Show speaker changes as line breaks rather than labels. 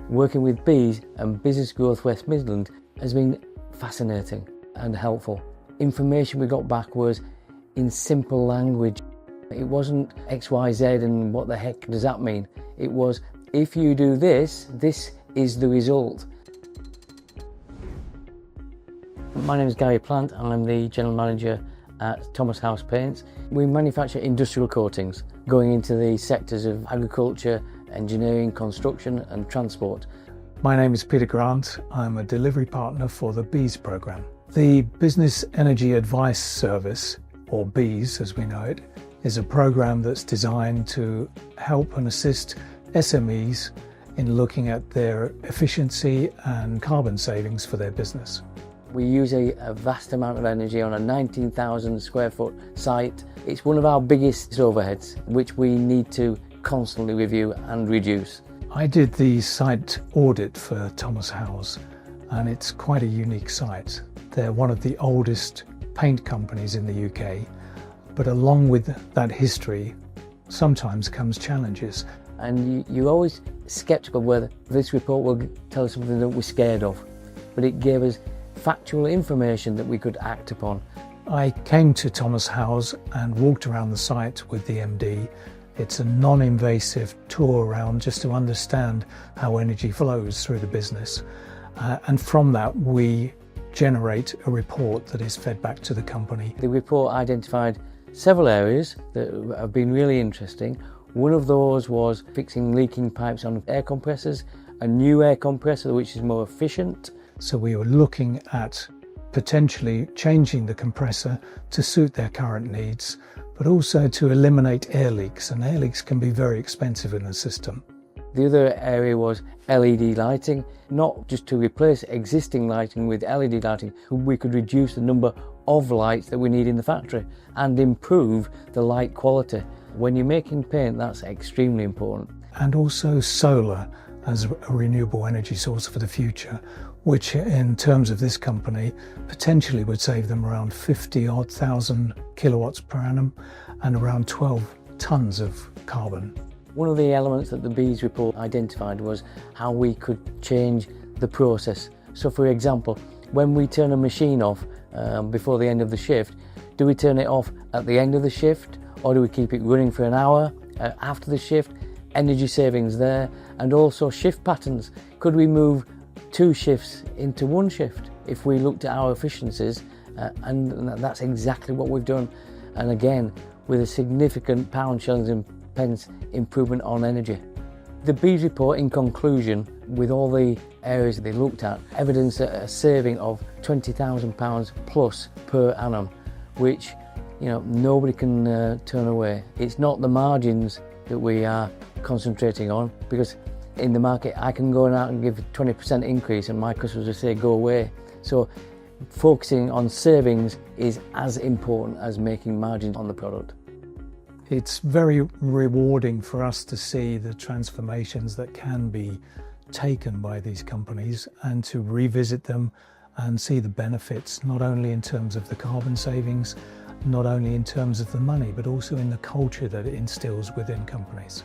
Working with Beas and Business Growth West Midlands has been fascinating and helpful. Information we got back was in simple language. It wasn't XYZ and what the heck does that mean? It was, if you do this, this is the result. My name is Garry and I'm the General Manager at Thomas Howse Paints. We manufacture industrial coatings going into the sectors of agriculture, engineering, construction and transport.
My name is Peter Grant. I'm a delivery partner for the Beas programme. The Business Energy Advice Service, or Beas as we know it, is a programme that's designed to help and assist SMEs in looking at their efficiency and carbon savings for their business.
We use a vast amount of energy on a 19,000 square foot site. It's one of our biggest overheads, which we need to constantly review and reduce.
I did the site audit for Thomas Howse, and it's quite a unique site. They're one of the oldest paint companies in the UK, but along with that history sometimes comes challenges.
And you're always sceptical whether this report will tell us something that we're scared of, but it gave us factual information that we could act upon.
I came to Thomas Howse and walked around the site with the MD. It's a non-invasive tour around just to understand how energy flows through the business. And from that, we generate a report that is fed back to the company.
The report identified several areas that have been really interesting. One of those was fixing leaking pipes on air compressors, a new air compressor which is more efficient.
So we were looking at potentially changing the compressor to suit their current needs, but also to eliminate air leaks, and air leaks can be very expensive in the system.
The other area was LED lighting, not just to replace existing lighting with LED lighting. We could reduce the number of lights that we need in the factory and improve the light quality. When you're making paint, that's extremely important.
And also solar as a renewable energy source for the future, which in terms of this company potentially would save them around 50,000 kilowatts per annum and around 12 tonnes of carbon.
One of the elements that the Beas report identified was how we could change the process. So for example, when we turn a machine off before the end of the shift, do we turn it off at the end of the shift, or do we keep it running for an hour after the shift? Energy savings there, and also shift patterns. Could we move 2 shifts into 1 shift if we looked at our efficiencies? And that's exactly what we've done. And again, with a significant pound, shillings and pence improvement on energy. The Beas report, in conclusion, with all the areas they looked at, evidence a saving of £20,000 plus per annum, which nobody can turn away. It's not the margins that we are concentrating on, because in the market I can go out and give a 20% increase and my customers will say go away. So focusing on savings is as important as making margins on the product.
It's very rewarding for us to see the transformations that can be taken by these companies and to revisit them and see the benefits, not only in terms of the carbon savings, not only in terms of the money, but also in the culture that it instills within companies.